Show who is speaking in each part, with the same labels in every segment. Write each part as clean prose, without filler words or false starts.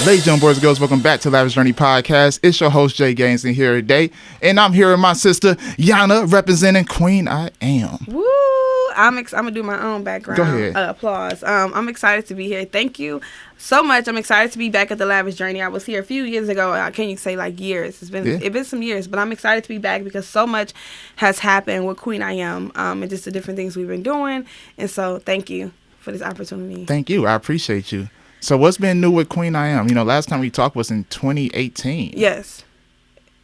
Speaker 1: Ladies and gentlemen, boys and girls, welcome back to Lavish Journey podcast. It's your host, Jay Gaines, in here today. And I'm here with my sister, Yonna, representing Queen I Am.
Speaker 2: Woo! I'm going to do my own background.
Speaker 1: Go ahead.
Speaker 2: Applause. I'm excited to be here. Thank you so much. I'm excited to be back at the Lavish Journey. I was here a few years ago. Can't you say like years? It's been some years, but I'm excited to be back because so much has happened with Queen I Am and just the different things we've been doing. And so thank you for this opportunity.
Speaker 1: Thank you. I appreciate you. So what's been new with Queen I Am? You know, last time we talked was in 2018.
Speaker 2: Yes.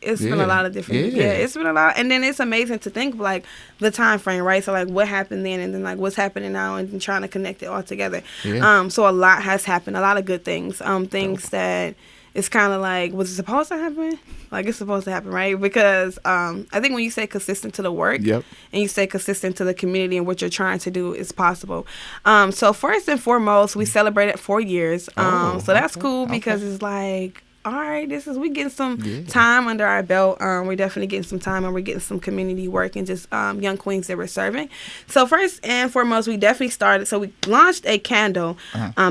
Speaker 2: It's been a lot of different. Yeah, it's been a lot. And then it's amazing to think like the time frame, right? So like what happened then and then like what's happening now and then trying to connect it all together. Yeah. So a lot has happened, a lot of good things. Things that it's kind of like, was it supposed to happen? Like it's supposed to happen, right? Because I think when you stay consistent to the work and you stay consistent to the community and what you're trying to do, it's possible. So first and foremost, we celebrated 4 years. So that's cool because it's like, all right, we getting some time under our belt. We're definitely getting some time and we're getting some community work and just young queens that we're serving. So first and foremost, we definitely started. So we launched a candle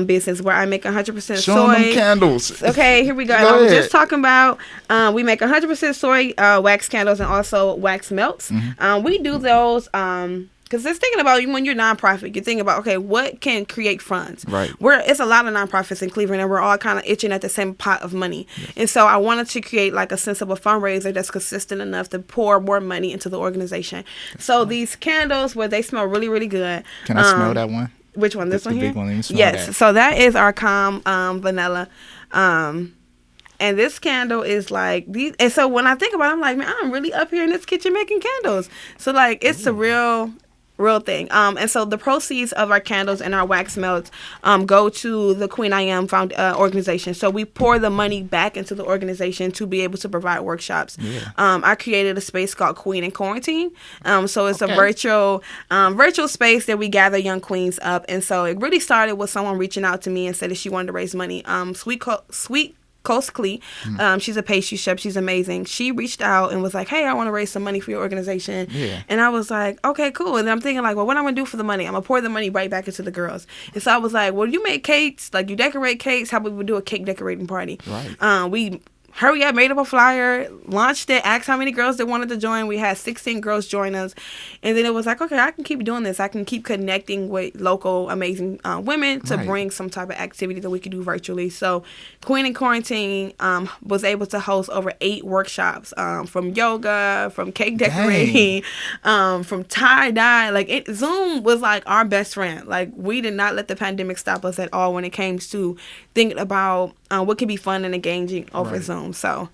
Speaker 2: business where I make 100%
Speaker 1: Show
Speaker 2: soy.
Speaker 1: them candles.
Speaker 2: Okay, here we go. And I was just talking about we make 100% soy wax candles and also wax melts. We do those. Because just thinking about when you're nonprofit, you're thinking about, okay, what can create funds?
Speaker 1: Right.
Speaker 2: It's a lot of nonprofits in Cleveland, and we're all kind of itching at the same pot of money. Yes. And so I wanted to create like a sensible fundraiser that's consistent enough to pour more money into the organization. So these candles, they smell really, really good.
Speaker 1: Can I smell that one?
Speaker 2: Which one? This one here?
Speaker 1: The big one. Let me smell
Speaker 2: yes.
Speaker 1: That.
Speaker 2: So that is our calm vanilla. And this candle is like these. And so when I think about it, I'm like, man, I'm really up here in this kitchen making candles. So like, it's a real thing. And so the proceeds of our candles and our wax melts go to the Queen I Am organization. So we pour the money back into the organization to be able to provide workshops. Yeah. I created a space called Queen in Quarantine. So it's a virtual space that we gather young queens up. And so it really started with someone reaching out to me and said that she wanted to raise money. Sweet Coast Clee. She's a pastry chef. She's amazing. She reached out and was like, hey, I want to raise some money for your organization. Yeah. And I was like, okay, cool. And then I'm thinking like, well, what am I going to do for the money? I'm going to pour the money right back into the girls. And so I was like, well, you make cakes, like you decorate cakes. How about we do a cake decorating party? Right. We hurry up, made up a flyer, launched it, asked how many girls that wanted to join. We had 16 girls join us. And then it was like, okay, I can keep doing this. I can keep connecting with local amazing women to bring some type of activity that we could do virtually. So Queen in Quarantine was able to host over 8 workshops from yoga, from cake decorating, from tie-dye. Like Zoom was like our best friend. Like we did not let the pandemic stop us at all when it came to thinking about what can be fun and engaging over Zoom. So,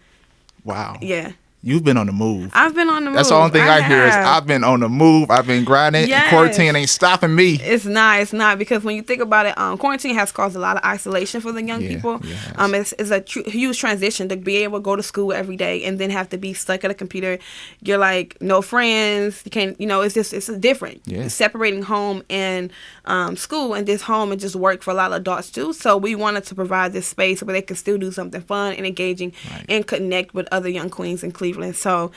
Speaker 1: wow.
Speaker 2: Yeah.
Speaker 1: You've been on the move.
Speaker 2: I've been on the move.
Speaker 1: That's the only thing I hear is I've been on the move. I've been grinding. Yes. And quarantine ain't stopping me.
Speaker 2: It's not because when you think about it, quarantine has caused a lot of isolation for the young people. Yes. It's a huge transition to be able to go to school every day and then have to be stuck at a computer. You're like no friends. You can't. It's different. Yeah. It's separating home and school and this home and just work for a lot of adults too. So we wanted to provide this space where they can still do something fun and engaging and connect with other young queens in Cleveland. So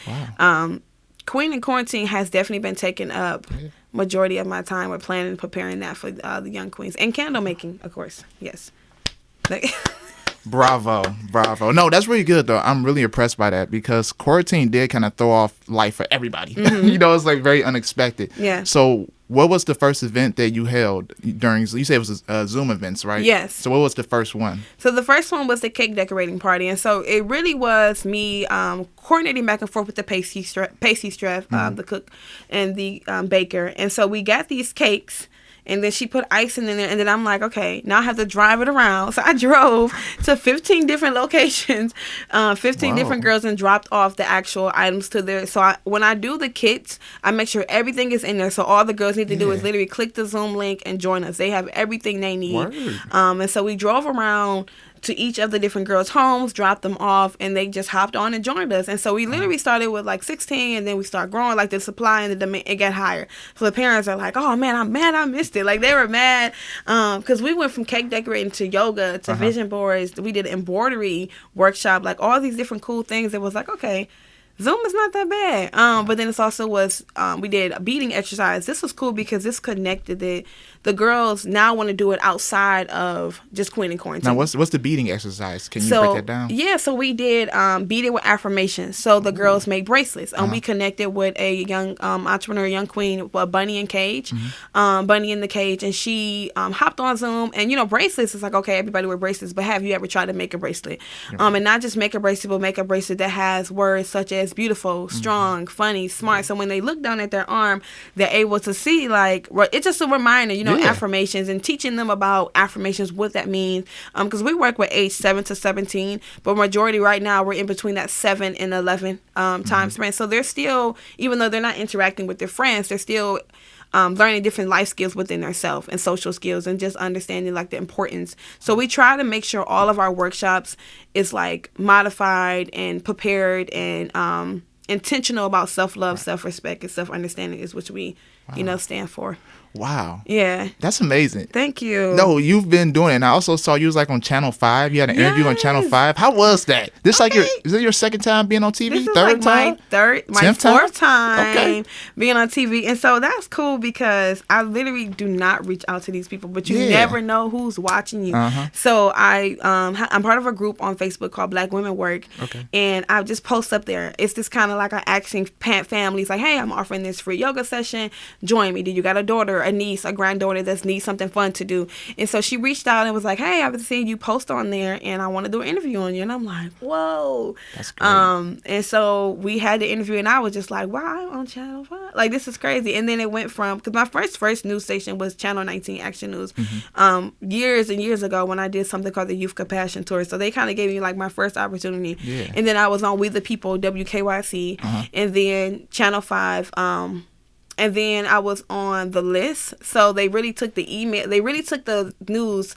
Speaker 2: Queen in Quarantine has definitely been taking up majority of my time with planning and preparing that for the young queens. And candle making, of course. Yes.
Speaker 1: Bravo. No, that's really good, though. I'm really impressed by that because quarantine did kind of throw off life for everybody. Mm-hmm. It's like very unexpected. Yeah. So what was the first event that you held during, you said it was Zoom events, right? Yes. So what was the first one?
Speaker 2: So the first one was the cake decorating party. And so it really was me coordinating back and forth with the pastry chef, the cook, and the baker. And so we got these cakes. And then she put icing in there. And then I'm like, okay, now I have to drive it around. So I drove to 15 different locations, 15 different girls, and dropped off the actual items to there. So when I do the kits, I make sure everything is in there. So all the girls need to do is literally click the Zoom link and join us. They have everything they need. And so we drove around to each of the different girls' homes, dropped them off, and they just hopped on and joined us. And so we literally started with like 16, and then we started growing. Like the supply and the demand, it got higher. So the parents are like, "Oh man, I'm mad, I missed it." Like they were mad because we went from cake decorating to yoga to vision boards. We did an embroidery workshop, like all these different cool things. It was like, okay, Zoom is not that bad. But then it's also was we did a beading exercise. This was cool because this connected it. The girls now want to do it outside of just Queen and Quarantine.
Speaker 1: Now, what's the beading exercise? Can you break that down?
Speaker 2: Yeah, so we did beading with affirmations. So the girls made bracelets. We connected with a young entrepreneur, young queen, Bunny in Cage, Bunny in the Cage, and she hopped on Zoom. And you know, bracelets is like, okay, everybody wear bracelets, but have you ever tried to make a bracelet? And not just make a bracelet, but make a bracelet that has words such as beautiful, strong, funny, smart. So when they look down at their arm, they're able to see, like, it's just a reminder, you know, affirmations, and teaching them about affirmations, what that means. Because we work with age 7 to 17, but majority right now we're in between that 7 and 11 time span. So they're still, even though they're not interacting with their friends, they're still learning different life skills within themselves and social skills, and just understanding like the importance. So we try to make sure all of our workshops is like modified and prepared and intentional about self-love, self-respect, and self-understanding is what we, you know, stand for.
Speaker 1: Wow.
Speaker 2: Yeah.
Speaker 1: That's amazing.
Speaker 2: Thank you.
Speaker 1: No, you've been doing it. And I also saw you was like on Channel 5. You had an interview on Channel 5. How was that? This like is it your second time being on TV?
Speaker 2: This is
Speaker 1: third
Speaker 2: like
Speaker 1: time?
Speaker 2: my fourth time being on TV. And so that's cool because I literally do not reach out to these people, but you never know who's watching you. So I'm part of a group on Facebook called Black Women Work. And I just post up there. It's this kind of like an asking families like, hey, I'm offering this free yoga session. Join me. Do you got a daughter, a niece, a granddaughter that needs something fun to do? And so she reached out and was like, hey, I've been seeing you post on there and I want to do an interview on you. And I'm like, whoa.
Speaker 1: That's great.
Speaker 2: And so we had the interview and I was just like, wow, I'm on Channel 5. Like, this is crazy. And then it went from, because my first news station was Channel 19 Action News years and years ago when I did something called the Youth Compassion Tour. So they kind of gave me like my first opportunity. And then I was on We the People, WKYC, and then Channel 5, and then I was on The List. So they really took the news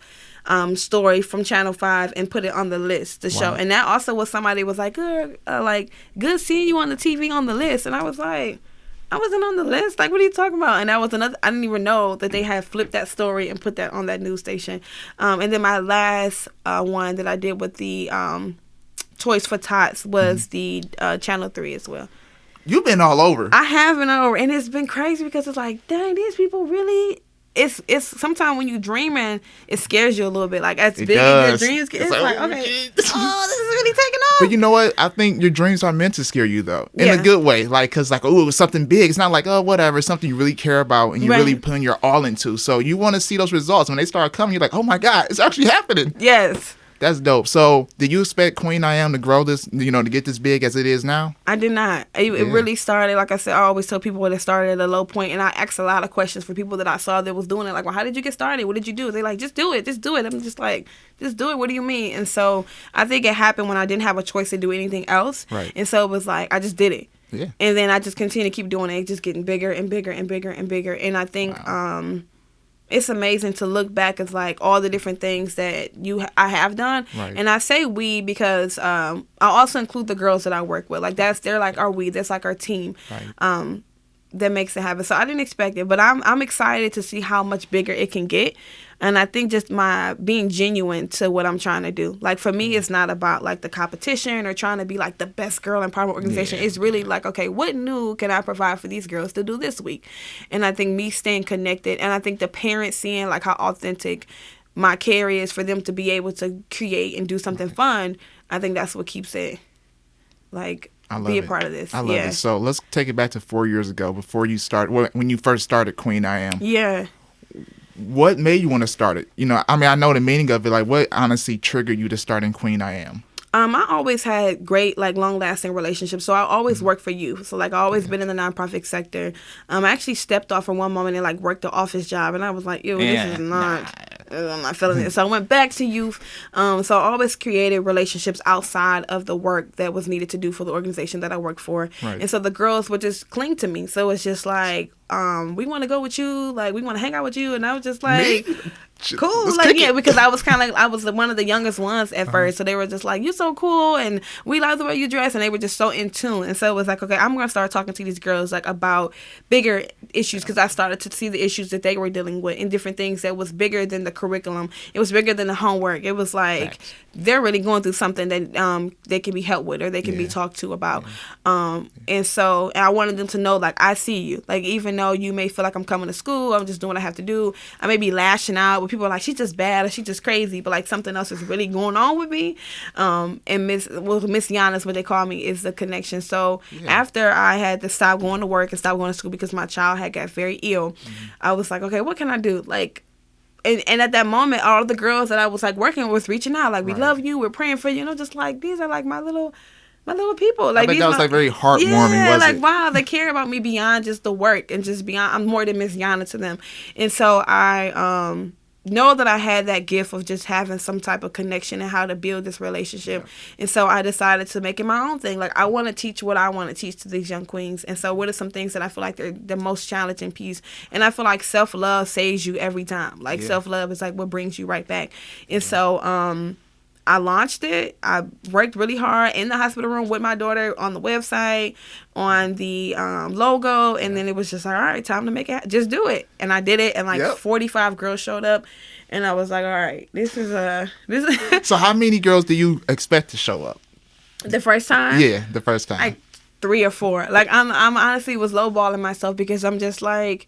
Speaker 2: story from Channel 5 and put it on The List, the show. And that also was somebody was like, good seeing you on the TV on The List. And I was like, I wasn't on The List. Like, what are you talking about? And that was another, I didn't even know that they had flipped that story and put that on that news station. And then my last one that I did with the Toys for Tots was the Channel 3 as well.
Speaker 1: You've been all over.
Speaker 2: I have been all over, and it's been crazy because it's like, dang, these people really. It's sometimes when you dreaming, it scares you a little bit. Like as big as your dreams get, it's like, okay, this is really taking off.
Speaker 1: But you know what? I think your dreams are meant to scare you though, in a good way. Like, cause like, oh, it was something big. It's not like, oh, whatever. It's something you really care about and you're really putting your all into. So you want to see those results. When they start coming, you're like, oh my God, it's actually happening.
Speaker 2: Yes.
Speaker 1: That's dope. So, did you expect Queen I Am to grow this, you know, to get this big as it is now?
Speaker 2: I did not. It really started, like I said, I always tell people that it started at a low point, and I asked a lot of questions for people that I saw that was doing it. Like, well, how did you get started? What did you do? They're like, just do it. Just do it. I'm just like, just do it. What do you mean? And so, I think it happened when I didn't have a choice to do anything else.
Speaker 1: Right.
Speaker 2: And so, it was like, I just did it.
Speaker 1: Yeah.
Speaker 2: And then I just continued to keep doing it, just getting bigger and bigger and bigger and bigger. And I think, it's amazing to look back as like all the different things that I have done. Right. And I say we because I also include the girls that I work with. Like they're like our we. That's like our team. Right. That makes it happen. So I didn't expect it, but I'm excited to see how much bigger it can get. And I think just my being genuine to what I'm trying to do. Like for me, it's not about like the competition or trying to be like the best girl empowerment organization. It's really like, okay, what new can I provide for these girls to do this week? And I think me staying connected, and I think the parents seeing like how authentic my care is for them to be able to create and do something fun. I think that's what keeps it like be a part of this.
Speaker 1: I love it. So let's take it back to 4 years ago before you when you first started Queen I Am.
Speaker 2: Yeah.
Speaker 1: What made you want to start it? You know, I mean, I know the meaning of it. Like, what honestly triggered you to start in Queen I Am?
Speaker 2: I always had great, like, long-lasting relationships. So I always worked for youth. So, like, I always been in the nonprofit sector. I actually stepped off for one moment and, like, worked the office job. And I was like, ew, this is not... I'm not feeling it. So I went back to youth. So I always created relationships outside of the work that was needed to do for the organization that I worked for. Right. And so the girls would just cling to me. So it's just like, we want to go with you. Like, we want to hang out with you. And I was just like, cool. Like, yeah, because I was kind of like, I was one of the youngest ones at first. So they were just like, you're so cool. And we like the way you dress. And they were just so in tune. And so it was like, okay, I'm going to start talking to these girls like about bigger issues. Because I started to see the issues that they were dealing with and different things that was bigger than the curriculum. It was bigger than the homework. It was like, they're really going through something that they can be helped with or they can be talked to about. And so I wanted them to know, like, I see you. Like, even though you may feel like I'm coming to school, I'm just doing what I have to do. I may be lashing out. People are like, she's just bad or she's just crazy, but like something else is really going on with me. And Miss Yonna is what they call me, is the connection. So after I had to stop going to work and stop going to school because my child had got very ill, I was like, okay, what can I do? Like, and at that moment, all the girls that I was like working with reaching out, like, we love you, we're praying for you, just like, these are like my little people. Like,
Speaker 1: I bet that was like very heartwarming.
Speaker 2: Yeah, like, wow, they care about me beyond just the work and just beyond. I'm more than Miss Yonna to them. And so I know that I had that gift of just having some type of connection and how to build this relationship. And so I decided to make it my own thing. Like, I want to teach what I want to teach to these young queens. And so what are some things that I feel like they're the most challenging piece? And I feel like self-love saves you every time. Like, self-love is like what brings you right back. And so I launched it. I worked really hard in the hospital room with my daughter on the website, on the logo, and then it was just like, all right, time to make it. Just do it. And I did it, and like 45 girls showed up, and I was like, all right, this is.
Speaker 1: So how many girls do you expect to show up?
Speaker 2: The first time?
Speaker 1: Yeah, the first time.
Speaker 2: Like 3 or 4. Like, I'm honestly was lowballing myself because I'm just like,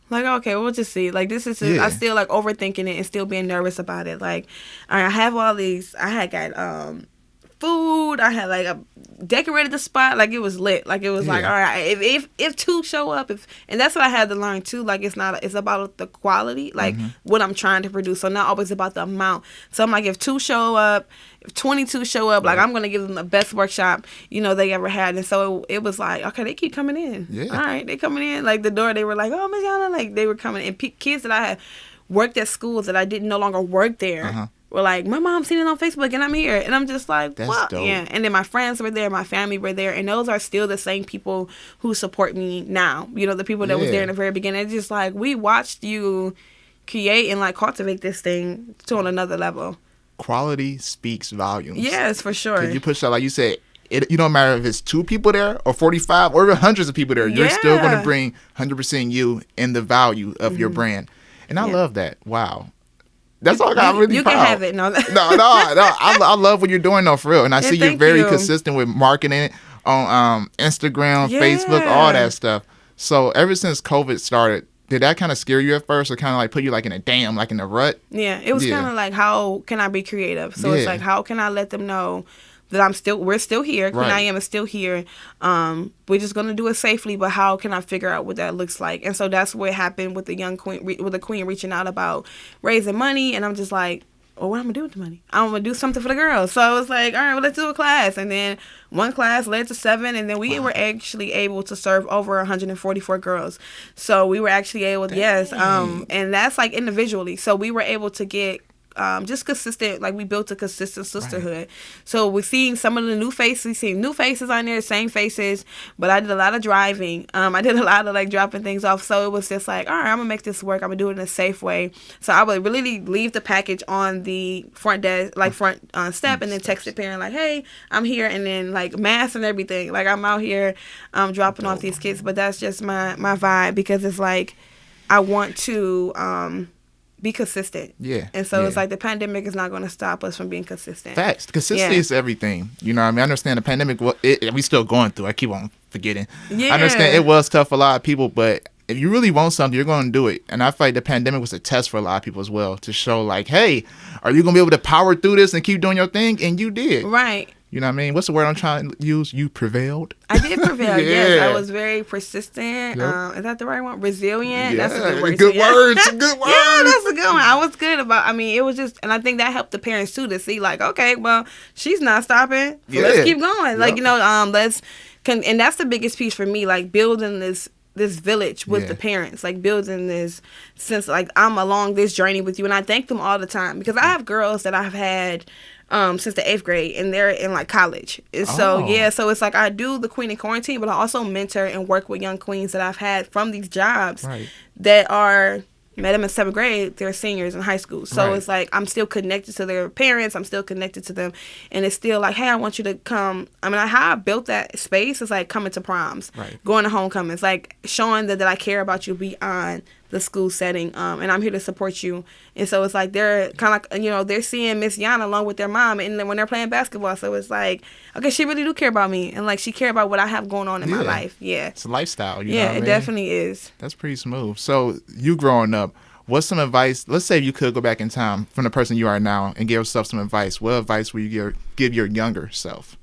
Speaker 2: like, okay, we'll just see. Like, this is I still like overthinking it and still being nervous about it. Like, I have all these. I had got food. I had like decorated the spot. Like, it was lit. Like, it was like, all right, if 2 show up, and that's what I had to learn too. Like, it's about the quality. Like, what I'm trying to produce. So not always about the amount. So I'm like, if 2 show up, if 22 show up, like, I'm gonna give them the best workshop they ever had. And so it was like, okay, they keep coming in. All right, they coming in. Like, the door, they were like, oh, Miss Yonna, like, they were coming. And kids that I had worked at schools that I didn't no longer work there were like, my mom seen it on Facebook and I'm here. And I'm just like, well, yeah. And then my friends were there, my family were there, and those are still the same people who support me now. The people that was there in the very beginning. It's just like, we watched you create and like cultivate this thing to on another level.
Speaker 1: Quality speaks volumes.
Speaker 2: Yes, for sure.
Speaker 1: Because you push that, like you said, you don't matter if it's 2 people there or 45 or even hundreds of people there. You're still going to bring 100% you in the value of your brand. And I love that. Wow. That's all I got. Really
Speaker 2: you
Speaker 1: proud.
Speaker 2: Can have it. No.
Speaker 1: I love what you're doing though, for real. And I see you're very consistent with marketing it on Instagram, Facebook, all that stuff. So ever since COVID started, did that kind of scare you at first, or kind of like put you like in a dam, like in a rut?
Speaker 2: Yeah, it was kind of like, how can I be creative? So it's like, how can I let them know that we're still here. Queen I Am is still here. We're just gonna do it safely, but how can I figure out what that looks like? And so that's what happened with the young queen, with the queen reaching out about raising money, and I'm just like, well, what I'm gonna do with the money? I'm gonna do something for the girls. So I was like, all right, well, let's do a class. And then one class led to 7, and then we were actually able to serve over 144 girls. So we were actually able to, and that's like individually. So we were able to get just consistent, like, we built a consistent sisterhood. Right. So we're seeing some of the new faces, seeing new faces on there, same faces, but I did a lot of driving. I did a lot of like dropping things off. So it was just like, all right, I'm gonna make this work. I'm gonna do it in a safe way. So I would really leave the package on the front desk, like front step, and then text the parent like, hey, I'm here, and then like mask and everything. Like, I'm out here dropping off these kids. But that's just my vibe, because it's like, I want to be consistent. Yeah. And so it's like the pandemic is not going to stop us from being consistent.
Speaker 1: Facts. Consistency is everything. You know what I mean? I understand the pandemic, we still going through. I keep on forgetting. Yeah. I understand it was tough for a lot of people, but if you really want something, you're going to do it. And I feel like the pandemic was a test for a lot of people as well, to show like, hey, are you going to be able to power through this and keep doing your thing? And you did. Right. You know what I mean? What's the word I'm trying to use? You prevailed.
Speaker 2: I did prevail. Yes, I was very persistent. Yep. Is that the right one? Resilient.
Speaker 1: Yeah,
Speaker 2: that's a good word.
Speaker 1: Good words. Good words.
Speaker 2: Yeah, that's a good one. I was good about. I mean, it was just, and I think that helped the parents too, to see like, okay, well, she's not stopping. So let's keep going. Yep. Like, and that's the biggest piece for me. Like, building this village with the parents, like building this sense, like, I'm along this journey with you. And I thank them all the time, because I have girls that I've had since the 8th grade, and they're in like college. And so so it's like, I do the Queen in Quarantine, but I also mentor and work with young queens that I've had from these jobs that are met them in 7th grade, they're seniors in high school. So it's like I'm still connected to their parents. I'm still connected to them. And it's still like, hey, I want you to come. I mean, how I built that space is like coming to proms, going to homecomings, like showing that I care about you beyond the school setting, and I'm here to support you. And so it's like they're kind of like, they're seeing Miss Yonna along with their mom, and then when they're playing basketball, so it's like, okay, she really do care about me, and like she care about what I have going on in my life.
Speaker 1: It's a lifestyle. You know
Speaker 2: yeah,
Speaker 1: what I mean?
Speaker 2: It definitely is.
Speaker 1: That's pretty smooth. So you growing up, what's some advice? Let's say you could go back in time from the person you are now and give yourself some advice. What advice would you give your younger self?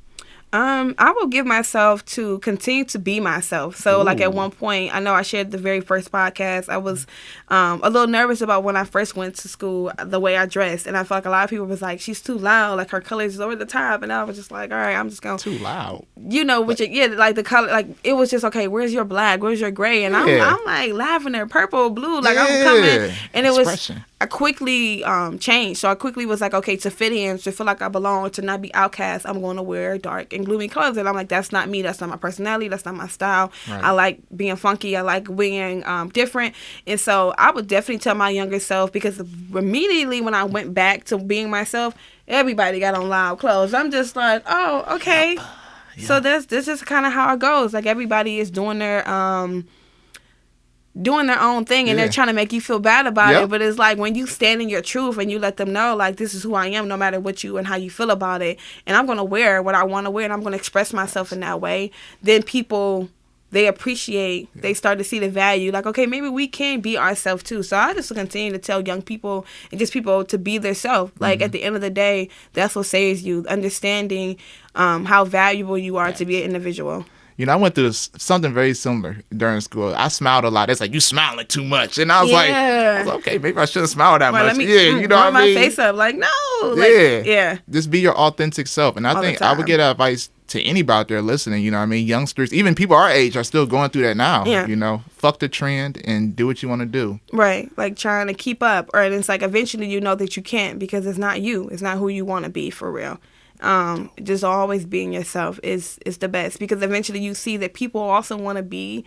Speaker 2: I will give myself to continue to be myself. So, like at one point, I know I shared the very first podcast, I was a little nervous about when I first went to school, the way I dressed. And I feel like a lot of people was like, she's too loud, like her colors is over the top. And I was just like, all right, I'm just going.
Speaker 1: Too loud.
Speaker 2: Like the color, like it was just, okay, where's your black? Where's your gray? And I'm like lavender, purple, blue. Like I'm coming. And it was, I quickly changed. So I quickly was like, okay, to fit in, to feel like I belong, to not be outcast, I'm going to wear dark and gloomy colors. And I'm like, that's not me. That's not my personality. That's not my style. I like being funky. I like being different. And so I would definitely tell my younger self, because immediately when I went back to being myself, everybody got on loud clothes. I'm just like, oh, okay. Yep. So this is kind of how it goes. Like everybody is doing their own thing, and they're trying to make you feel bad about it. But it's like when you stand in your truth and you let them know, like, this is who I am, no matter what you and how you feel about it, and I'm going to wear what I want to wear, and I'm going to express myself in that way, then people, they appreciate, they start to see the value. Like, okay, maybe we can be ourselves too. So I just continue to tell young people and just people to be themselves. Like, at the end of the day, that's what saves you, understanding how valuable you are to be an individual.
Speaker 1: I went through something very similar during school. I smiled a lot. It's like, you smiling too much. And I was like, okay, maybe I shouldn't smile that much. You know what I mean?
Speaker 2: My face up. Like, no.
Speaker 1: Like, just be your authentic self. And I think I would give advice to anybody out there listening. You know what I mean? Youngsters, even people our age are still going through that now. Fuck the trend and do what you want to do. Right.
Speaker 2: Like trying to keep up. Or it's like eventually you know that you can't, because it's not you. It's not who you want to be for real. Just always being yourself is the best, because eventually you see that people also want to be,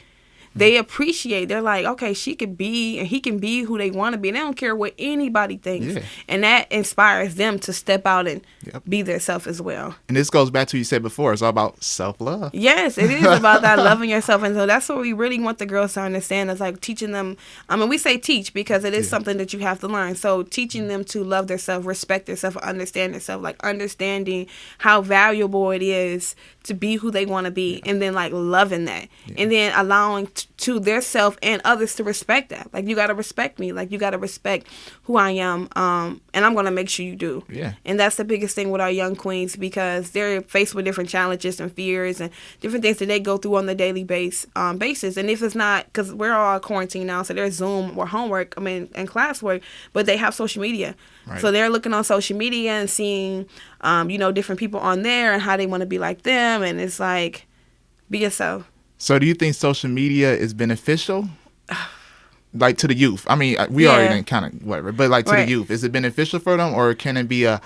Speaker 2: they appreciate, they're like, okay, she could be and he can be who they want to be, and they don't care what anybody thinks. And that inspires them to step out and be their self as well.
Speaker 1: And this goes back to what you said before, it's all about self-love.
Speaker 2: Yes, it is about that, loving yourself. And so that's what we really want the girls to understand, is like teaching them, I mean, we say teach because it is something that you have to learn. So teaching them to love themselves, respect themselves, understand themselves, like understanding how valuable it is to be who they want to be, and then like loving that, and then allowing to their self and others to respect that. Like, you got to respect me, like you got to respect who I am, and I'm going to make sure you do. And that's the biggest thing with our young queens, because they're faced with different challenges and fears and different things that they go through on the daily basis. And if it's not, because we're all quarantined now, so there's Zoom or homework, and classwork, but they have social media. So they're looking on social media and seeing, different people on there and how they want to be like them. And it's like, be yourself.
Speaker 1: So do you think social media is beneficial? Like to the youth? I mean, we already kind of whatever, but like to the youth, is it beneficial for them, or can it be a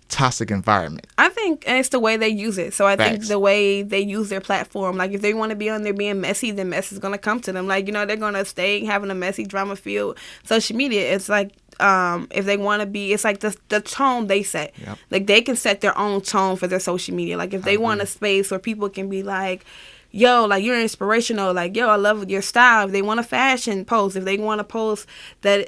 Speaker 1: toxic environment?
Speaker 2: I think it's the way they use it. So I think the way they use their platform, like if they want to be on there being messy, then mess is going to come to them. Like, they're going to stay having a messy, drama-filled social media. It's like, if they want to be, it's like the tone they set. Like, they can set their own tone for their social media. Like, if they want a space where people can be like, yo, like, you're inspirational, like, yo, I love your style. If they want a fashion post, if they want to post that,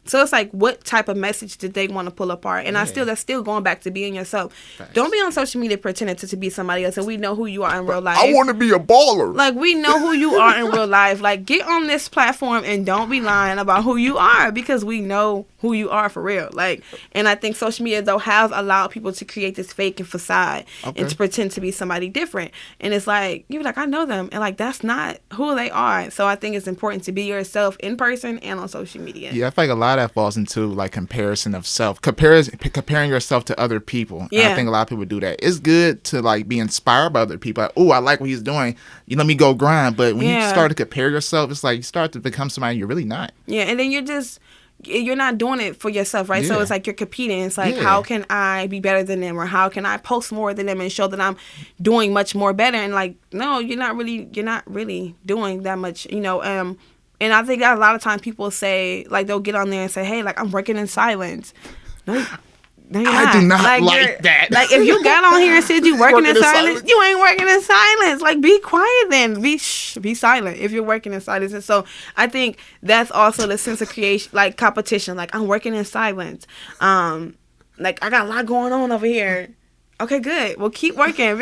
Speaker 2: so it's like, what type of message did they want to pull apart? And that's still going back to being yourself. Don't be on social media pretending to be somebody else, and we know who you are in real life.
Speaker 1: I want to be a baller.
Speaker 2: Like, we know who you are in real life. Like, get on this platform and don't be lying about who you are, because we know who you are for real. Like, and I think social media, though, has allowed people to create this fake and facade and to pretend to be somebody different. And it's like, you're like, I know them, and like, that's not who they are. So I think it's important to be yourself in person and on social media.
Speaker 1: Yeah, I feel like a lot of that falls into like comparison of self, comparing yourself to other people. And I think a lot of people do that. It's good to like be inspired by other people. Like, oh, I like what he's doing, let me go grind. But when you start to compare yourself, it's like you start to become somebody you're really not.
Speaker 2: And then you're not doing it for yourself, right? So it's like you're competing. It's like, how can I be better than them, or how can I post more than them and show that I'm doing much more better? And like, no, you're not really doing that much. And I think that a lot of times people say, like, they'll get on there and say, hey, like, I'm working in silence. No,
Speaker 1: I do not like that.
Speaker 2: Like, if you got on here and said you working in silence, you ain't working in silence. Like, be quiet then. Be silent if you're working in silence. And so I think that's also the sense of creation, like, competition. Like, I'm working in silence. Like, I got a lot going on over here. Okay, good. Well, keep working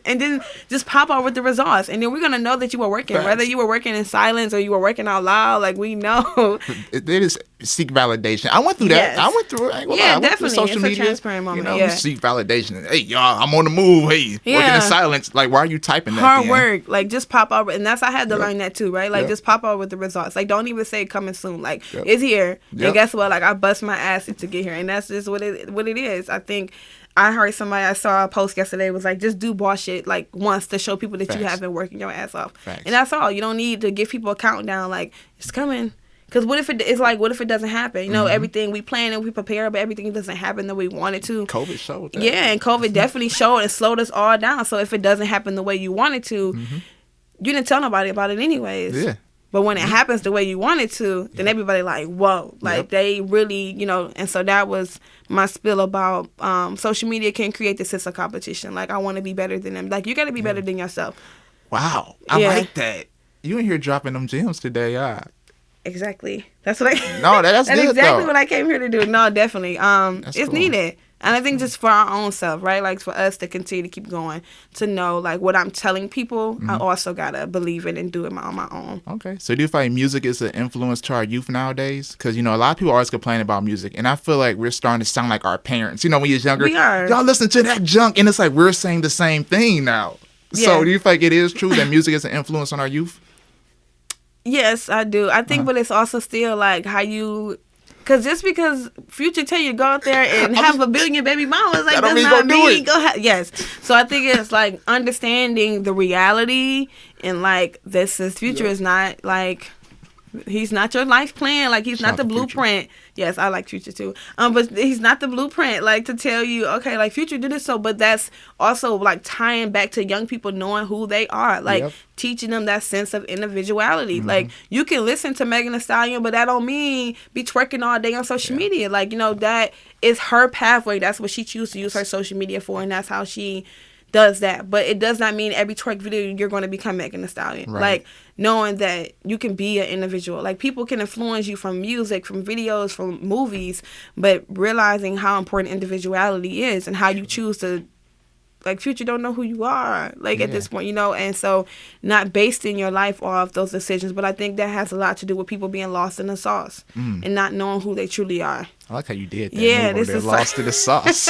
Speaker 2: and then just pop out with the results. And then we're going to know that you were working. Facts. Whether you were working in silence or you were working out loud, like, we know.
Speaker 1: They just seek validation. I went through that. Yes. I went through it.
Speaker 2: Yeah, definitely. Social media. It's a transparent moment.
Speaker 1: You seek validation. Hey, y'all, I'm on the move. Hey, working in silence. Like, why are you typing that?
Speaker 2: Hard work. Like, just pop out. And I had to learn that too, right? Like, just pop out with the results. Like, don't even say coming soon. Like, it's here. And guess what? Like, I bust my ass to get here. And that's just what it is. I think I heard somebody, I saw a post yesterday, was like, just do boss shit like once to show people that you have been working your ass off. Facts. And that's all. You don't need to give people a countdown like, it's coming. Because what if it doesn't happen? You know, everything we plan and we prepare, but everything doesn't happen the way we want it to.
Speaker 1: COVID showed that.
Speaker 2: Yeah, and COVID definitely showed and slowed us all down. So if it doesn't happen the way you want it to, you didn't tell nobody about it anyways.
Speaker 1: Yeah.
Speaker 2: But when it happens the way you want it to, then everybody like, whoa. Like, they really, and so that was my spiel about social media can create the sense of competition. Like, I want to be better than them. Like, you got to be better than yourself.
Speaker 1: Wow. I like that. You in here dropping them gems today,
Speaker 2: Exactly. That's what I...
Speaker 1: No, that's good,
Speaker 2: exactly
Speaker 1: though.
Speaker 2: What I came here to do. No, definitely. It's cool. Needed. And I think just for our own self, right? Like, for us to continue to keep going, to know, like, what I'm telling people, I also got to believe it and do it on my own.
Speaker 1: Okay. So do you find music is an influence to our youth nowadays? Because, a lot of people always complain about music. And I feel like we're starting to sound like our parents. When you're younger,
Speaker 2: we are.
Speaker 1: Y'all listen to that junk. And it's like we're saying the same thing now. Yeah. So do you think it is true that music is an influence on our youth?
Speaker 2: Yes, I do. I think, but it's also still, like, how you... Because just because Future tell you to go out there and have a billion baby mamas, like, that's not me. Yes. So I think it's, like, understanding the reality and, like, Future is not, like... He's not your life plan. Like, he's not the blueprint. Future. Yes, I like Future too. But he's not the blueprint, like, to tell you, okay, like, Future did this. So, but that's also, like, tying back to young people knowing who they are. Like, teaching them that sense of individuality. Like, you can listen to Megan Thee Stallion, but that don't mean be twerking all day on social media. Like, that is her pathway. That's what she chooses to use her social media for, and that's how she does that. But it does not mean every twerk video you're going to become Megan Thee Stallion. Right. Like, knowing that you can be an individual. Like, people can influence you from music, from videos, from movies, but realizing how important individuality is and how you choose to, like, Future don't know who you are, like, at this point, and so not basing your life off those decisions. But I think that has a lot to do with people being lost in the sauce and not knowing who they truly are.
Speaker 1: I like how you did that.
Speaker 2: Yeah, this is
Speaker 1: lost in the sauce.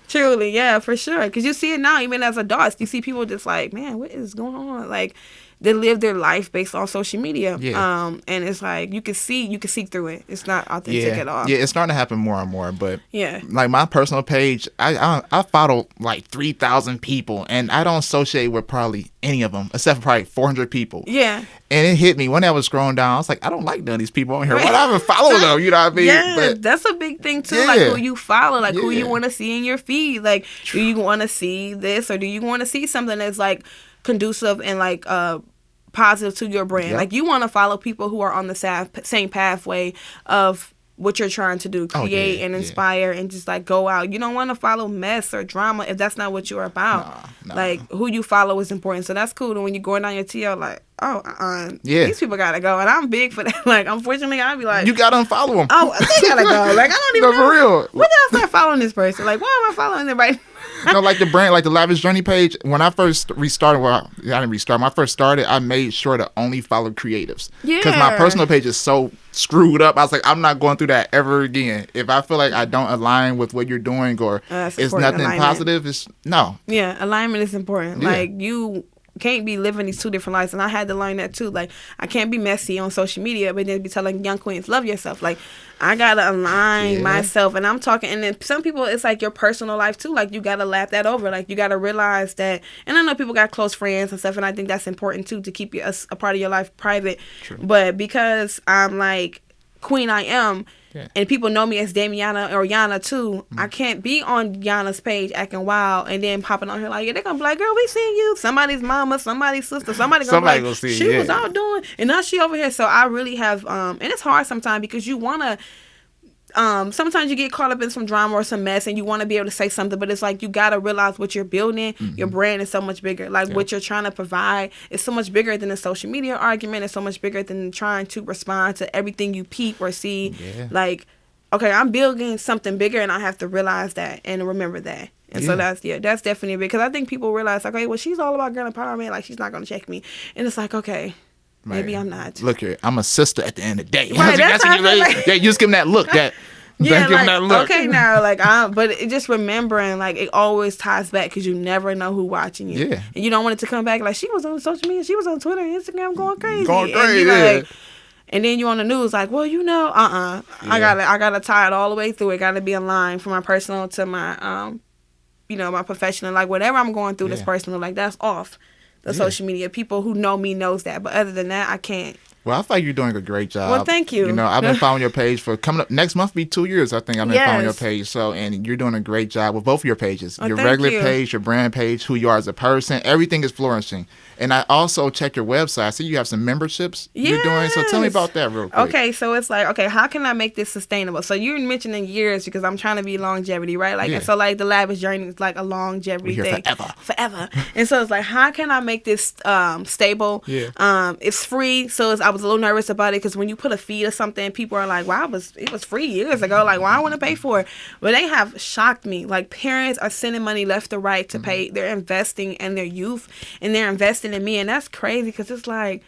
Speaker 2: Truly, yeah, for sure. Because you see it now, even as adults, you see people just like, man, what is going on? Like, they live their life based on social media. Yeah. And it's like, you can see through it. It's not authentic at all.
Speaker 1: Yeah, it's starting to happen more and more. But
Speaker 2: yeah,
Speaker 1: like, my personal page, I follow like 3,000 people, and I don't associate with probably any of them except for probably 400 people.
Speaker 2: Yeah.
Speaker 1: And it hit me when I was scrolling down. I was like, I don't like none of these people on here. Why do I even follow them? You know what I mean?
Speaker 2: Yeah, but that's a big thing too. Yeah. Like, who you follow, like, who you want to see in your feed. Like, do you want to see this, or do you want to see something that's like conducive and like positive to your brand? Like, you want to follow people who are on the same pathway of what you're trying to do, create and inspire and just, like, go out. You don't want to follow mess or drama if that's not what you're about. Nah. Like, who you follow is important. So that's cool. And when you're going down your TL, like, these people gotta go. And I'm big for that. Like, unfortunately, I'd be like,
Speaker 1: you gotta unfollow them.
Speaker 2: Oh, they gotta go. Like, I don't even know.
Speaker 1: For real.
Speaker 2: When did I start following this person? Like, why am I following them right now?
Speaker 1: Like the brand, like the Lavish Journey page, when I first restarted, I didn't restart. When I first started, I made sure to only follow creatives. Yeah. Because my personal page is so screwed up. I was like, I'm not going through that ever again. If I feel like I don't align with what you're doing or it's nothing positive, it's no.
Speaker 2: Yeah, alignment is important. Yeah. Like, you can't be living these two different lives, and I had to learn that too. Like, I can't be messy on social media but then be telling young queens, love yourself. Like, I gotta align myself, and I'm talking, and then some people, it's like your personal life too. Like, you gotta lap that over. Like, you gotta realize that, and I know people got close friends and stuff, and I think that's important too, to keep a part of your life private. True. But because I'm like Queen I Am, and people know me as Damiana or Yonna too, I can't be on Yonna's page acting wild and then popping on here like, yeah, they're gonna be like, girl, we seen you. Somebody's mama, somebody's sister, somebody gonna be like, see, she was out doing, and now she over here. So I really have, and it's hard sometimes because you wanna, sometimes you get caught up in some drama or some mess and you want to be able to say something, but it's like you got to realize what you're building. Your brand is so much bigger. Like what you're trying to provide is so much bigger than a social media argument. It's so much bigger than trying to respond to everything you peep or see. Like, okay, I'm building something bigger and I have to realize that and remember that. And so that's definitely big, because I think people realize, okay, well, she's all about girl empowerment. Like, she's not going to check me. And it's like, okay, maybe I'm not.
Speaker 1: Look here, I'm a sister at the end of the day.
Speaker 2: Right, that's how like,
Speaker 1: you just give them that look. That
Speaker 2: yeah, like, that look. Okay, now, like, but it just remembering, like, it always ties back because you never know who's watching you. Yeah, and you don't want it to come back like she was on social media, she was on Twitter, and Instagram, going crazy. Like, and then you on the news like, well, I gotta tie it all the way through. It gotta be aligned from my personal to my my professional. Like, whatever I'm going through that's personal, like, that's off the social media. People who know me knows that, but other than that, I can't.
Speaker 1: Well, I feel like you're doing a great job.
Speaker 2: Well, thank you.
Speaker 1: I've been following your page for coming up next month. Be 2 years, I think. I've been following your page. So, and you're doing a great job with both of your pages. Your regular page, your brand page, who you are as a person. Everything is flourishing. And I also checked your website. I see you have some memberships you're doing. So tell me about that real quick.
Speaker 2: Okay, so it's like, okay, how can I make this sustainable? So you're mentioning years because I'm trying to be longevity, right? Like, so like the Lavish Journey is like a longevity thing. Forever. And so it's like, how can I make this stable? It's free. So I was a little nervous about it because when you put a fee or something, people are like, wow, it was free years ago. Like, why I want to pay for it? But they have shocked me. Like, parents are sending money left to right to pay. They're investing in their youth and they're investing in me, and that's crazy because it's like,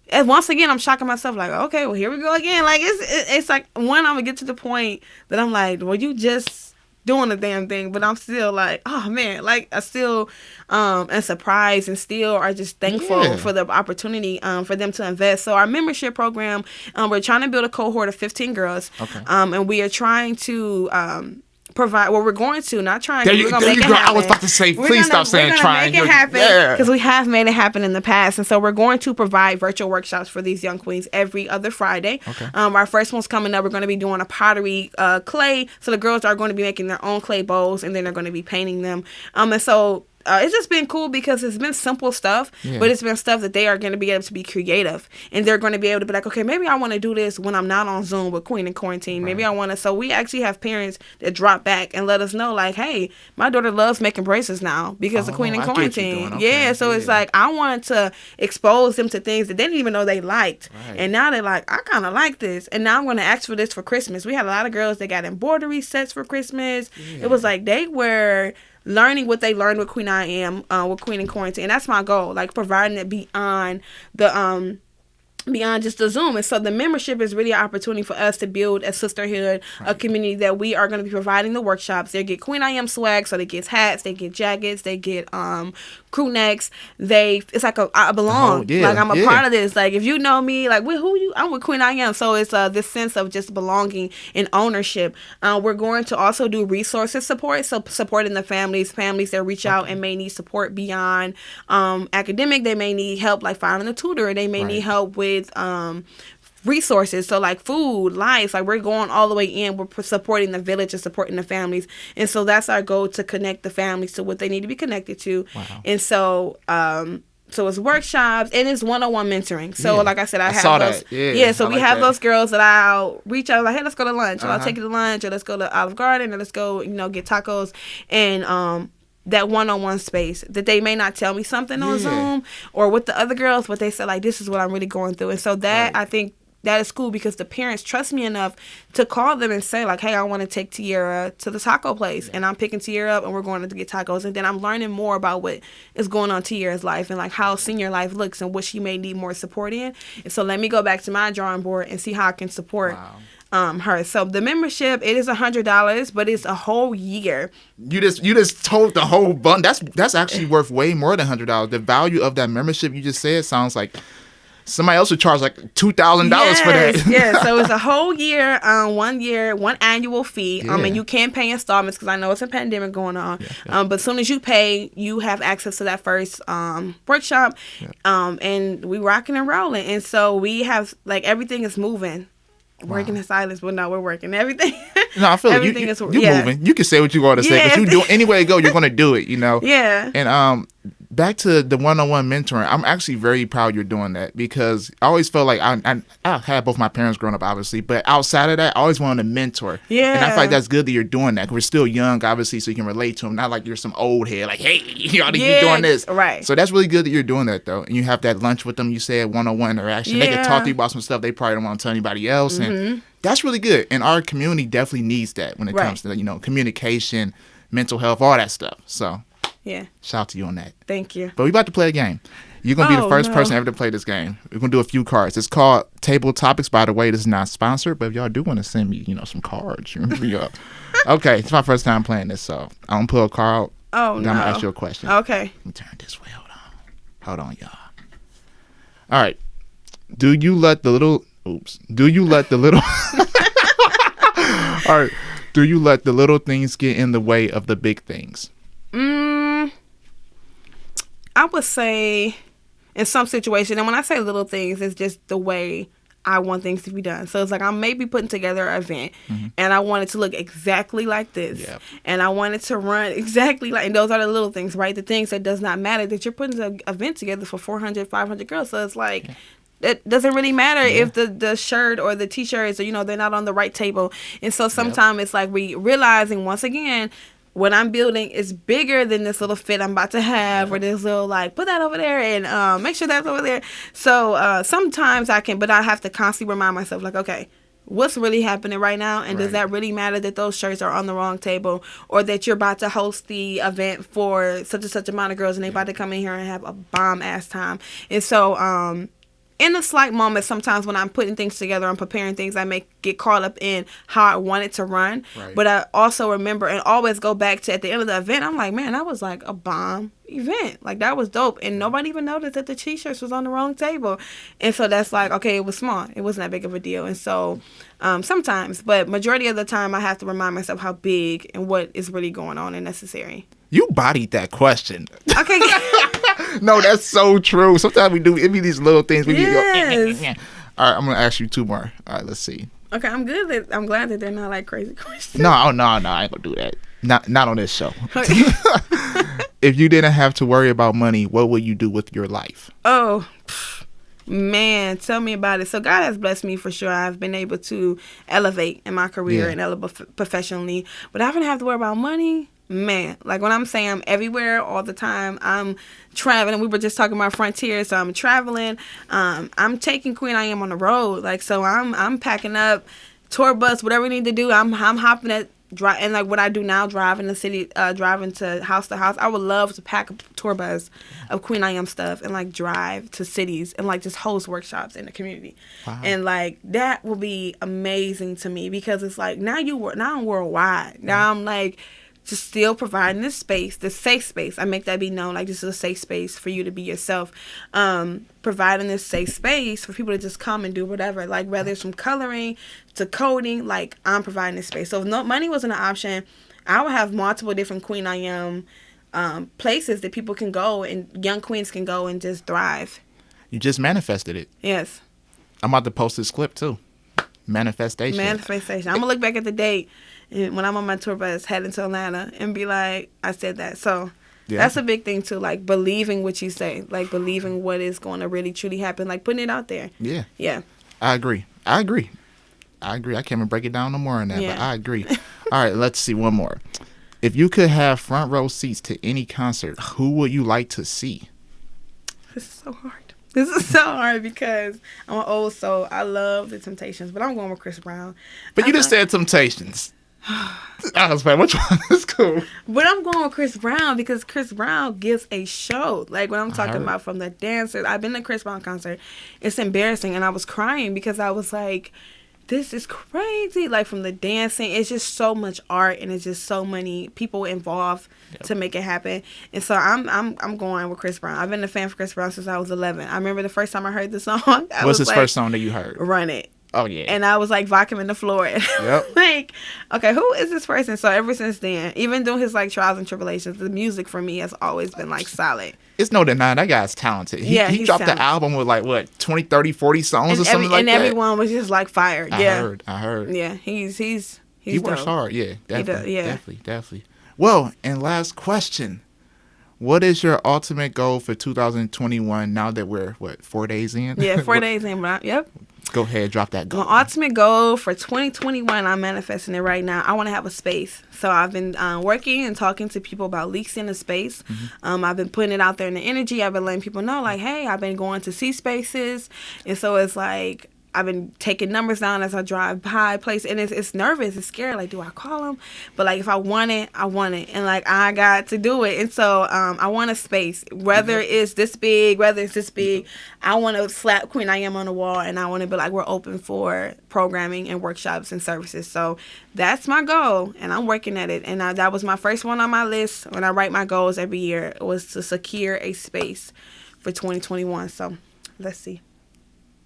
Speaker 2: and once again, I'm shocking myself. Like, okay, well, here we go again. Like, it's like, one, I'm gonna get to the point that I'm like, well, you just doing the damn thing, but I'm still like, oh man, like, I still am surprised and still are just thankful for the opportunity for them to invest. So our membership program, we're trying to build a cohort of 15 girls, and we are trying to provide, well, we're going to, not trying to, we're going to make it happen.
Speaker 1: I was about to say, please stop saying trying.
Speaker 2: We're going to make it happen because we have made it happen in the past. And so we're going to provide virtual workshops for these young queens every other Friday. Our first one's coming up. We're going to be doing a pottery clay. So the girls are going to be making their own clay bowls, and then they're going to be painting them. And so it's just been cool because it's been simple stuff, but it's been stuff that they are going to be able to be creative, and they're going to be able to be like, okay, maybe I want to do this when I'm not on Zoom with Queen in Quarantine. Maybe I want to. So we actually have parents that drop back and let us know, like, hey, my daughter loves making bracelets now because of Queen in Quarantine. So it's like, I wanted to expose them to things that they didn't even know they liked, and now they're like, I kind of like this, and now I'm going to ask for this for Christmas. We had a lot of girls that got embroidery sets for Christmas. It was like they were learning what they learned with Queen I Am, with Queen in Quarantine. And that's my goal, like, providing it beyond the beyond just the Zoom. And so the membership is really an opportunity for us to build a sisterhood, a community that we are going to be providing the workshops. They get Queen I Am swag, so they get hats, they get jackets, they get crew necks. It's like I belong. Like, I'm a part of this. Like, if you know me, like, with who you, I'm with Queen I Am. So it's this sense of just belonging and ownership. We're going to also do resources support, so supporting the families that reach out and may need support beyond academic. They may need help, like finding a tutor. They may need help with resources, so like food, life. Like, we're going all the way in. We're supporting the village and supporting the families, and so that's our goal, to connect the families to what they need to be connected to. And so so it's workshops and it's one-on-one mentoring. So like I said, I have those. So we have those girls that I'll reach out, like, hey, let's go to lunch, or I'll take you to lunch, or let's go to Olive Garden, or let's go, get tacos. And that one-on-one space that they may not tell me something on Zoom or with the other girls, but they say, like, this is what I'm really going through. And so that, I think that is cool because the parents trust me enough to call them and say, like, hey, I want to take Tiara to the taco place, and I'm picking Tiara up and we're going to get tacos. And then I'm learning more about what is going on in Tiara's life and, like, how senior life looks and what she may need more support in. And so let me go back to my drawing board and see how I can support her. So the membership, it is $100, but it's a whole year.
Speaker 1: You just told the whole bunch. That's actually worth way more than $100. The value of that membership you just said sounds like somebody else would charge like $2,000 for that.
Speaker 2: So it's a whole year, 1 year, one annual fee. And you can pay installments because I know it's a pandemic going on. But as soon as you pay, you have access to that first workshop. And we rocking and rolling. And so we have, like, everything is moving Working in silence, but no, we're working everything.
Speaker 1: No, I feel everything you're moving. You can say what you want to say, but you do anywhere you go, you're going to do it.
Speaker 2: Yeah.
Speaker 1: And back to the one-on-one mentoring, I'm actually very proud you're doing that, because I always felt like I had both my parents growing up, obviously, but outside of that, I always wanted to mentor.
Speaker 2: Yeah.
Speaker 1: And I feel like that's good that you're doing that. We're still young, obviously, so you can relate to them. Not like you're some old head, like, hey, you ought to be doing this.
Speaker 2: Right.
Speaker 1: So that's really good that you're doing that, though. And you have that lunch with them, you said, one-on-one interaction. They can talk to you about some stuff they probably don't want to tell anybody else. And that's really good. And our community definitely needs that when it comes to, communication, mental health, all that stuff. So,
Speaker 2: yeah.
Speaker 1: Shout out to you on that.
Speaker 2: Thank you.
Speaker 1: But we about to play a game. You're going to be the first person ever to play this game. We're going to do a few cards. It's called Table Topics. By the way, this is not sponsored, but if y'all do want to send me, some cards, okay, it's my first time playing this, so I'm going to pull a card.
Speaker 2: Oh,
Speaker 1: I'm going to ask you a question.
Speaker 2: Okay.
Speaker 1: Let me turn this way. Hold on, y'all. All right. Do you let the little... All right. Do you let the little things get in the way of the big things?
Speaker 2: I would say in some situation, and when I say little things, it's just the way I want things to be done. So it's like I'm maybe putting together an event, and I want it to look exactly like this. Yep. And I want it to run exactly like, and those are the little things, right? The things that does not matter, that you're putting an event together for 400, 500 girls. So it's like... Yeah. It doesn't really matter if the shirt or the t-shirts or, they're not on the right table. And so sometimes it's like we realizing once again, what I'm building is bigger than this little fit I'm about to have or this little like, put that over there and make sure that's over there. So sometimes but I have to constantly remind myself like, okay, what's really happening right now? And does that really matter that those shirts are on the wrong table or that you're about to host the event for such and such amount of girls and they about to come in here and have a bomb ass time? And so, in a slight moment, sometimes when I'm putting things together, I'm preparing things, I may get caught up in how I want it to run. Right. But I also remember and always go back to at the end of the event, I'm like, man, that was like a bomb event. Like, that was dope. And nobody even noticed that the t-shirts was on the wrong table. And so that's like, okay, it was small. It wasn't that big of a deal. And so sometimes, but majority of the time, I have to remind myself how big and what is really going on and necessary.
Speaker 1: You bodied that question.
Speaker 2: Okay.
Speaker 1: No, that's so true. Sometimes it be these little things. All right, I'm going to ask you two more. All right, let's see.
Speaker 2: Okay, I'm glad that they're not like crazy questions.
Speaker 1: No, I ain't going to do that. Not on this show. Okay. If you didn't have to worry about money, what would you do with your life?
Speaker 2: Oh, man, tell me about it. So God has blessed me for sure. I've been able to elevate in my career and elevate professionally. But I haven't have to worry about money. Man, like when I'm saying I'm everywhere all the time, I'm traveling. We were just talking about Frontier, so I'm traveling. I'm taking Queen I Am on the road. Like, so I'm packing up, tour bus, whatever we need to do. I'm hopping at and like what I do now, driving the city, driving to house. I would love to pack a tour bus of Queen I Am stuff and like drive to cities and like just host workshops in the community. Wow. And like that will be amazing to me because it's like now I'm worldwide. Now I'm like. Just still providing this space, this safe space. I make that be known, like this is a safe space for you to be yourself. Providing this safe space for people to just come and do whatever, like whether it's from coloring to coding, like I'm providing this space. So if no money wasn't an option, I would have multiple different Queen I Am places that people can go and young queens can go and just thrive.
Speaker 1: You just manifested it.
Speaker 2: Yes. I'm
Speaker 1: about to post this clip too. Manifestation.
Speaker 2: I'm gonna look back at the date and when I'm on my tour bus heading to Atlanta and be like, I said that. So that's a big thing too, like believing what you say, like believing what is going to really truly happen, like putting it out there. Yeah.
Speaker 1: I agree. I can't even break it down no more on that, but I agree. All right, let's see one more. If you could have front row seats to any concert, who would you like to see?
Speaker 2: This is so hard. This is so hard because I'm an old soul. I love the Temptations, but I'm going with Chris Brown.
Speaker 1: But you just said Temptations. I was like, which one is cool?
Speaker 2: But I'm going with Chris Brown because Chris Brown gives a show. Like when I'm talking about from the dancers, I've been to Chris Brown concert. It's embarrassing, and I was crying because I was like, this is crazy. Like from the dancing, it's just so much art, and it's just so many people involved to make it happen. And so I'm going with Chris Brown. I've been a fan for Chris Brown since I was 11. I remember the first time I heard the song.
Speaker 1: What's his first song that you heard?
Speaker 2: Run It.
Speaker 1: Oh, yeah.
Speaker 2: And I was like vacuuming the floor.
Speaker 1: Yep.
Speaker 2: Like, okay, who is this person? So ever since then, even through his like trials and tribulations, the music for me has always been like solid.
Speaker 1: It's no denying that guy's talented. He dropped
Speaker 2: talented.
Speaker 1: the album with like, what, 20, 30, 40 songs or something like that?
Speaker 2: And everyone was just like fire. Yeah.
Speaker 1: I heard.
Speaker 2: Yeah, he's
Speaker 1: he works hard. Yeah, definitely.
Speaker 2: Yeah.
Speaker 1: Definitely. Well, and last question. What is your ultimate goal for 2021 now that we're, 4 days in?
Speaker 2: Yeah, 4 days in. Yep.
Speaker 1: Go ahead, drop that goal.
Speaker 2: My ultimate goal for 2021, I'm manifesting it right now. I want to have a space. So I've been working and talking to people about leaks in the space. Mm-hmm. I've been putting it out there in the energy. I've been letting people know, like, hey, I've been going to see spaces. And so it's like, I've been taking numbers down as I drive by place, and it's nervous, it's scary. Like, do I call them? But like, if I want it, I want it, and like, I got to do it. And so I want a space, whether it's this big, whether it's this big. I want to slap Queen I Am on the wall, and I want to be like, we're open for programming and workshops and services. So that's my goal, and I'm working at it. And that was my first one on my list when I write my goals every year. It was to secure a space for 2021. So let's see.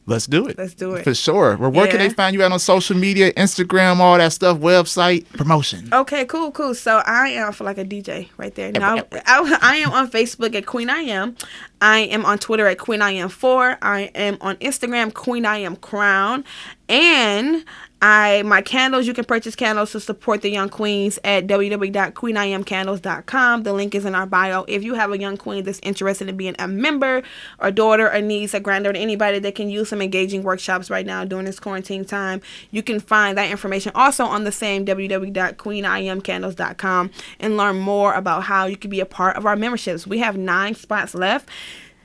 Speaker 1: Let's do it.
Speaker 2: Let's do it.
Speaker 1: For sure. Well, where can they find you at on social media, Instagram, all that stuff, website, promotion?
Speaker 2: Okay, cool. So I am for like a DJ right there. Now I am on Facebook at Queen I Am. I am on Twitter at Queen I Am 4. I am on Instagram, Queen I Am Crown. And my candles, you can purchase candles to support the young queens at www.queeniamcandles.com. The link is in our bio. If you have a young queen that's interested in being a member or daughter or niece or granddaughter, anybody that can use some engaging workshops right now during this quarantine time, you can find that information also on the same www.queeniamcandles.com and learn more about how you can be a part of our memberships. We have 9 spots left.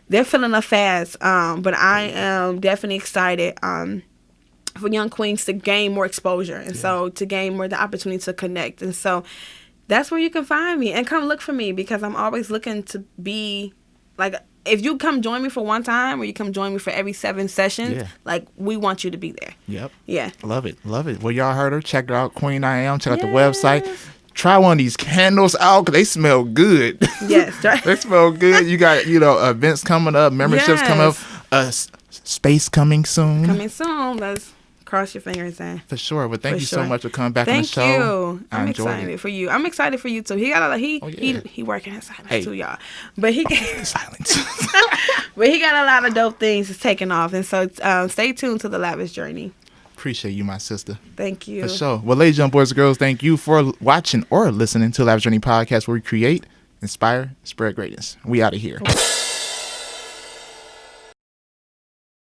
Speaker 2: They're filling up fast, but I am definitely excited for young queens to gain more exposure, and so to gain more the opportunity to connect. And so that's where you can find me, and come look for me, because I'm always looking to be like, if you come join me for one time or you come join me for every 7 sessions, like, we want you to be there.
Speaker 1: Yep.
Speaker 2: Yeah.
Speaker 1: Love it. Well, y'all heard her. Check her out, Queen I Am. Check out the website. Try one of these candles out, because they smell good.
Speaker 2: Yes.
Speaker 1: They smell good. You got, events coming up, memberships coming up, space coming soon.
Speaker 2: Let's cross your fingers in.
Speaker 1: For sure. Well, thank you so much for coming back on the show.
Speaker 2: Thank you. I'm excited for you. I'm excited for you too. He working in silence too, y'all. But he
Speaker 1: silence.
Speaker 2: But he got a lot of dope things that's taking off, and so stay tuned to the Lavish Journey.
Speaker 1: Appreciate you, my sister.
Speaker 2: Thank you.
Speaker 1: For sure. Well, ladies and boys and girls, thank you for watching or listening to Lavish Journey podcast, where we create, inspire, spread greatness. We out of here.